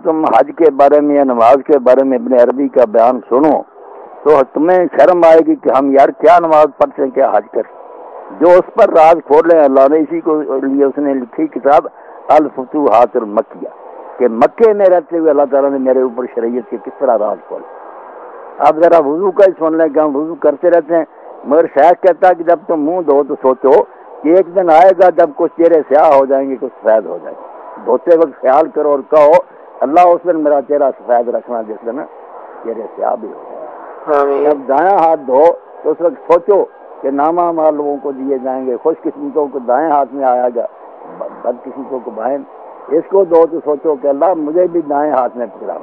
تم حج کے بارے میں یا نماز کے بارے میں ابن عربی کا بیان سنو تو تمہیں شرم آئے گی کہ ہم یار کیا نماز پڑھتے ہیں کیا حج کریں. جو اس پر راز کھولے اللہ نے اسی کو لیے اس نے لکھی کتاب الفتوحات المکیہ کہ مکے میں رہتے ہوئے اللہ تعالیٰ نے میرے اوپر شریعت کے کس طرح راز کھولے. آپ ذرا وضو کا ہی سن لیں کہ ہم وضو کرتے رہتے ہیں مگر شیخ کہتا ہے کہ جب تم منہ دھو تو سوچو کہ ایک دن آئے گا جب کچھ چہرے سیاہ ہو جائیں گے کچھ سفید ہو جائیں گے. دھوتے وقت خیال کرو اور کہو اللہ اس دن میرا چہرہ سفید رکھنا جس دن چہرے سیاہ بھی ہو جائے. جب دائیں ہاتھ دھو تو اس وقت سوچو کہ نامہ مار لوگوں کو دیے جائیں گے, خوش قسمتوں کو دائیں ہاتھ میں آیا گا, بد قسمتوں کو بائیں. اس کو دو تو سوچو کہ اللہ مجھے بھی دائیں ہاتھ میں پکڑا.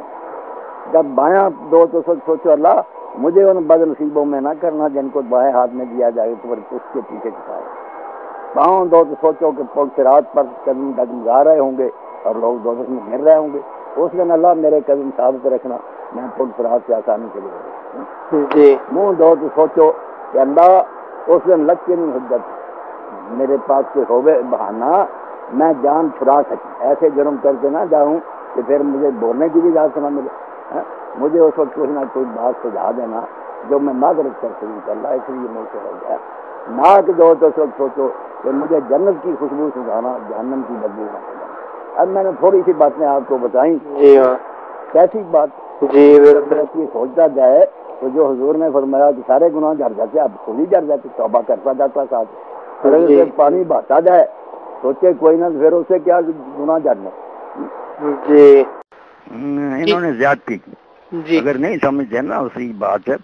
جب بایاں دو تو سوچو اللہ مجھے ان بد نصیبوں میں نہ کرنا جن کو بائیں ہاتھ میں دیا جائے تو اس کے پیچھے چکائے. پاؤں دو تو سوچو کہ پل صراط پر قدم ڈگمگا رہے ہوں گے اور لوگ دوزخ میں گر رہے ہوں گے. اس دن اللہ میرے قدم ثابت رکھنا میں پل صراط سے آسانی کے لیے. منہ دو تو سوچو کہ اللہ اس دن لگ کے نہیں حجت میرے پاس کوئی ہوگے بہانہ میں جان چھڑا سکوں, ایسے جرم کر کے نہ جاؤں کہ پھر مجھے بولنے کی بھی اجازت نہ ملے. مجھے اس وقت کچھ نہ کوئی بات سجھا دینا جو میں معذرت کر سکوں کہ اللہ اس لیے مجھ سے ہو گیا. ناک دو تو اس وقت سوچو کہ مجھے جنت کی خوشبو سنگھانا جہنم کی بدبو نہ سنگھانا. اب میں نے تھوڑی سی باتیں آپ کو بتائیں. کیسی بات یہ سوچتا جائے تو جو حضور نے فرمایا کہ سارے گناہ جھڑ جاتے اب خود ہی جھڑ جاتے, توبہ کرتا جاتا ساتھ. اگر اسے پانی بہتا جائے سوچے کوئی نہ پھر اسے کیا گناہ جھڑنے. انہوں نے زیادتی کی. اگر نہیں سمجھتے نا اسی بات ہے